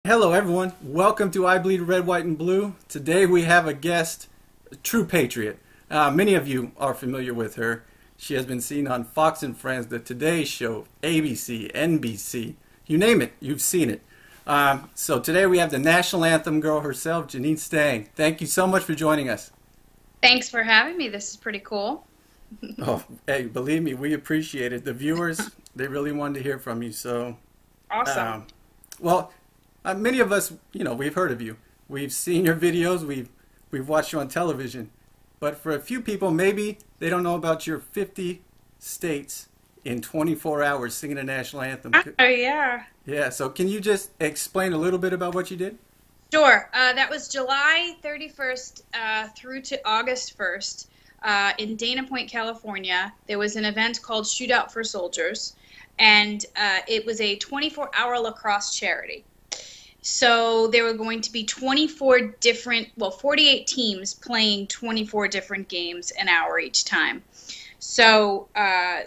Hello everyone, welcome to I Bleed Red, White, and Blue. Today we have a guest, a true patriot. Many of you are familiar with her. She has been seen on Fox and Friends, The Today Show, ABC, NBC, you name it, you've seen it. So today we have the national anthem girl herself, Janine Stange. Thank you so much for joining us. Thanks for having me. This is pretty cool. Oh, hey, believe me, we appreciate it. The viewers, they really wanted to hear from you. So, Awesome. Many of us, we've heard of you. We've seen your videos. We've watched you on television. But for a few people, maybe they don't know about your 50 states in 24 hours singing the national anthem. Oh, yeah. Yeah, so can you just explain a little bit about what you did? Sure. That was July 31st through to August 1st in Dana Point, California. There was an event called Shootout for Soldiers, and it was a 24-hour lacrosse charity. So there were going to be 48 teams playing 24 different games an hour each time. So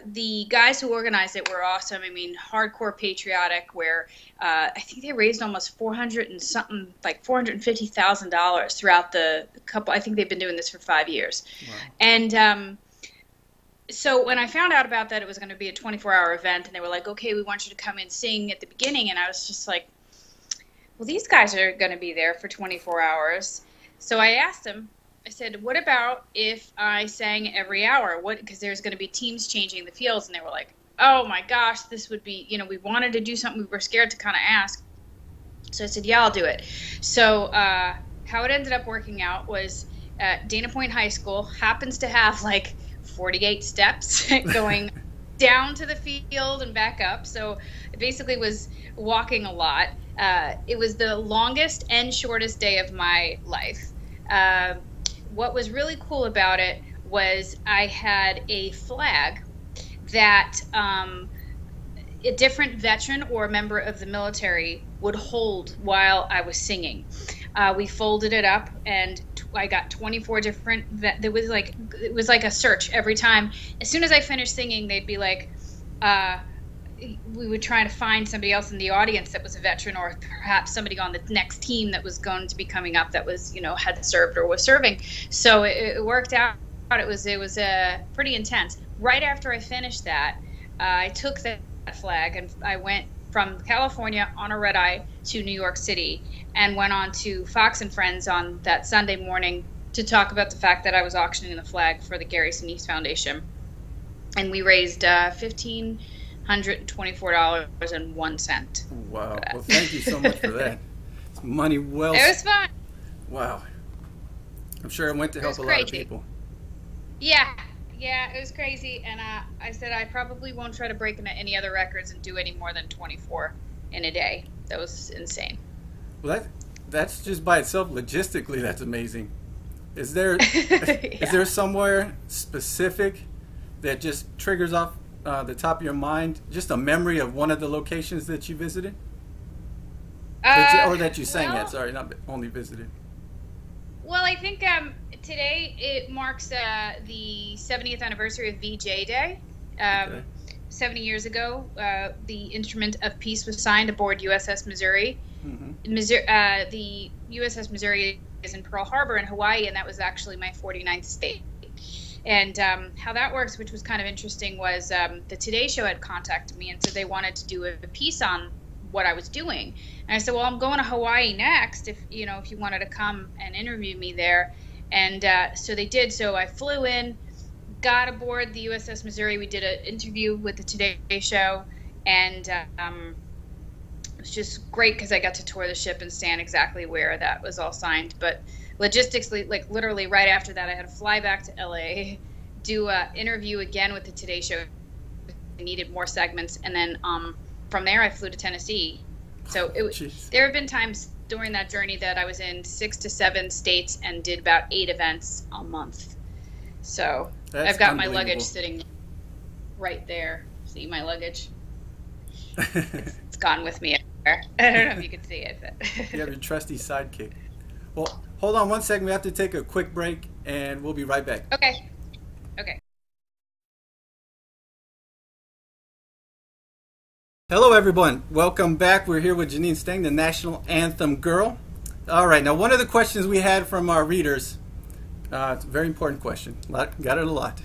the guys who organized it were awesome. I mean, hardcore patriotic, where I think they raised almost $450,000 throughout the couple. I think they've been doing this for 5 years. Wow. And so when I found out about that, it was going to be a 24-hour event, and they were like, okay, we want you to come and sing at the beginning. And I was just like, well, these guys are going to be there for 24 hours. So I asked them, I said, what about if I sang every hour? Because there's going to be teams changing the fields. And they were like, oh my gosh, this would be, we wanted to do something. We were scared to kind of ask. So I said, yeah, I'll do it. So how it ended up working out was Dana Point High School happens to have like 48 steps going down to the field and back up. So it basically was walking a lot. It was the longest and shortest day of my life. What was really cool about it was I had a flag that a different veteran or a member of the military would hold while I was singing. We folded it up, and I got 24 different. It was like a search every time. As soon as I finished singing, they'd be like, we would try to find somebody else in the audience that was a veteran, or perhaps somebody on the next team that was going to be coming up that was, had served or was serving. So it worked out. It was pretty intense. Right after I finished that, I took that flag and I went from California on a red eye to New York City and went on to Fox and Friends on that Sunday morning to talk about the fact that I was auctioning the flag for the Gary Sinise Foundation. And we raised $1,524.01. Wow. Well, thank you so much for that. It's money well spent. It was fun. Wow. I'm sure it went to help a lot of people. Yeah, it was crazy. And I said I probably won't try to break into any other records and do any more than 24 in a day. That was insane. Well, that's just by itself, logistically, that's amazing. Is there Yeah. is there somewhere specific that just triggers off the top of your mind, just a memory of one of the locations that you visited? Or that you sang at, sorry, not only visited. Well, I think today it marks the 70th anniversary of VJ Day. Okay. 70 years ago, the Instrument of Peace was signed aboard USS Missouri. Mm-hmm. The USS Missouri is in Pearl Harbor in Hawaii, and that was actually my 49th state. And how that works, which was kind of interesting, was the Today Show had contacted me and said they wanted to do a piece on what I was doing. And I said, well, I'm going to Hawaii next if you wanted to come and interview me there. And so they did. So I flew in, got aboard the USS Missouri. We did an interview with the Today Show, and it was just great because I got to tour the ship and stand exactly where that was all signed. But logistically, like literally right after that, I had to fly back to LA, do an interview again with the Today Show. I needed more segments, and then from there I flew to Tennessee. So there have been times during that journey that I was in 6 to 7 states and did about 8 events a month. So I've got my luggage sitting right there. See my luggage? It's gone with me everywhere. I don't know if you can see it. But You have your trusty sidekick. Well, hold on one second. We have to take a quick break, and we'll be right back. Okay. Hello, everyone. Welcome back. We're here with Janine Stange, the National Anthem Girl. All right. Now, one of the questions we had from our readers, it's a very important question. Got it a lot.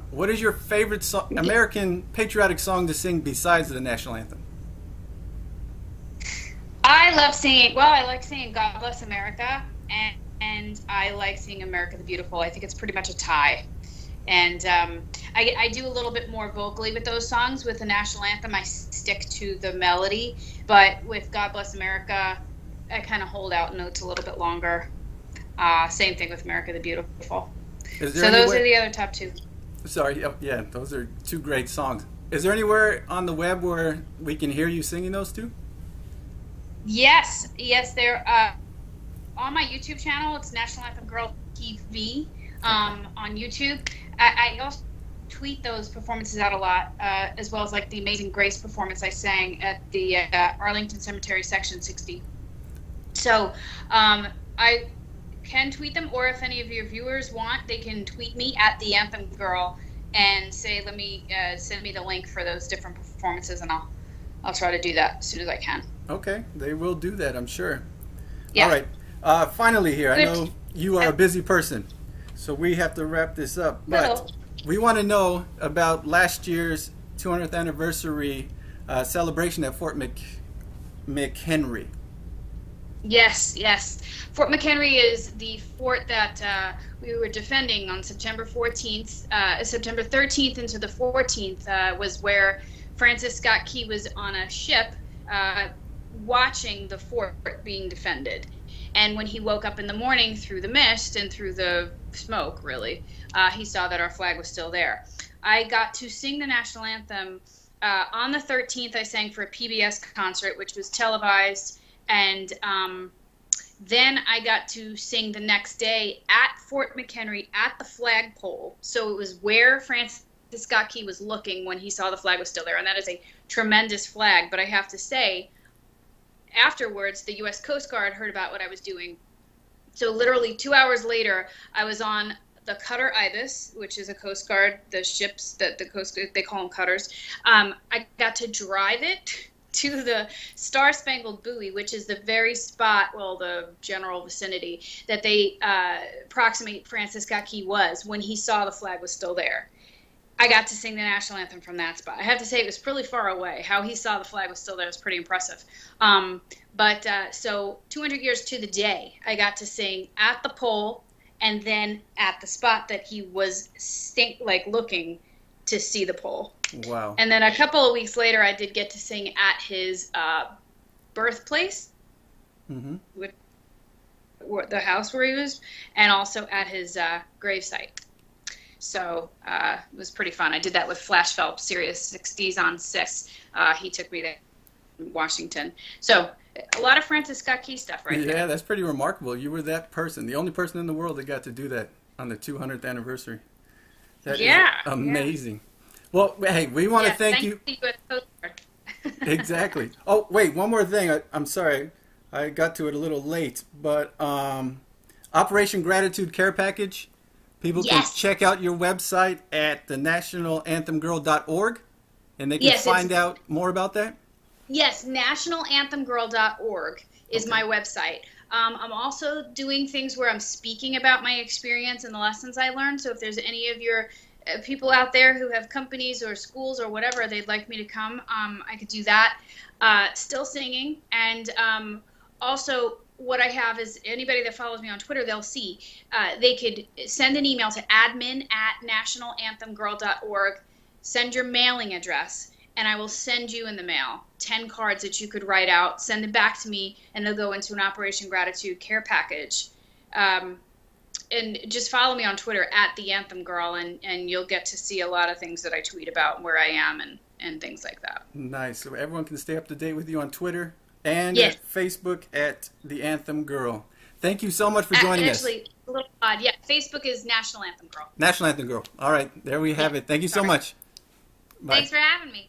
What is your favorite American patriotic song to sing besides the National Anthem? I love singing. Well, I like singing "God Bless America," and I like singing "America the Beautiful." I think it's pretty much a tie. And I do a little bit more vocally with those songs. With the National Anthem, I stick to the melody. But with God Bless America, I kind of hold out notes a little bit longer. Same thing with America the Beautiful. So those are the other top two. Sorry, yeah, those are two great songs. Is there anywhere on the web where we can hear you singing those two? Yes, they're on my YouTube channel. It's National Anthem Girl TV on YouTube. I also tweet those performances out a lot, as well as like the Amazing Grace performance I sang at the Arlington Cemetery Section 60. So I can tweet them, or if any of your viewers want, they can tweet me at the Anthem Girl and say, let me send me the link for those different performances, and I'll try to do that as soon as I can. Okay, they will do that, I'm sure. Yeah. All right. Finally here, I know you are a busy person, so we have to wrap this up. But we want to know about last year's 200th anniversary celebration at Fort McHenry. Yes. Fort McHenry is the fort that we were defending on September 14th. September 13th into the 14th was where Francis Scott Key was on a ship watching the fort being defended. And when he woke up in the morning through the mist and through the smoke, really, he saw that our flag was still there. I got to sing the national anthem on the 13th. I sang for a PBS concert, which was televised. And then I got to sing the next day at Fort McHenry at the flagpole. So it was where Francis Scott Key was looking when he saw the flag was still there. And that is a tremendous flag. But I have to say, afterwards, the U.S. Coast Guard heard about what I was doing. So literally 2 hours later, I was on the cutter Ibis, which is a Coast Guard, the ships that the Coast Guard, they call them cutters. I got to drive it to the Star-Spangled buoy, which is the very spot, well, the general vicinity, that they approximate Francis Scott Key was when he saw the flag was still there. I got to sing the national anthem from that spot. I have to say it was pretty far away. How he saw the flag was still there was pretty impressive. So 200 years to the day, I got to sing at the pole and then at the spot that he was looking to see the pole. Wow. And then a couple of weeks later, I did get to sing at his birthplace, with the house where he was, and also at his gravesite. So it was pretty fun. I did that with Flash Phelps, Sirius 60s on 6. He took me there in Washington. So a lot of Francis Scott Key stuff right there. Yeah, that's pretty remarkable. You were that person, the only person in the world that got to do that on the 200th anniversary. That is amazing. Yeah. Well, hey, we want to thank you. Exactly. Oh, wait, one more thing. I'm sorry. I got to it a little late, but Operation Gratitude Care Package. People can check out your website at thenationalanthemgirl.org, and they can find out more about that? Yes, nationalanthemgirl.org is my website. I'm also doing things where I'm speaking about my experience and the lessons I learned. So if there's any of your people out there who have companies or schools or whatever they'd like me to come, I could do that. Still singing. And also what I have is anybody that follows me on Twitter, they'll see. They could send an email to admin@nationalanthemgirl.org, send your mailing address, and I will send you in the mail 10 cards that you could write out, send it back to me, and they'll go into an Operation Gratitude Care Package. And just follow me on Twitter at the Anthem Girl, and you'll get to see a lot of things that I tweet about, where I am, and things like that. Nice. So everyone can stay up to date with you on Twitter and at Facebook at the Anthem Girl. Thank you so much for joining us. Actually, a little odd. Yeah, Facebook is National Anthem Girl. National Anthem Girl. All right, there we have it. Thank you so much. Bye. Thanks for having me.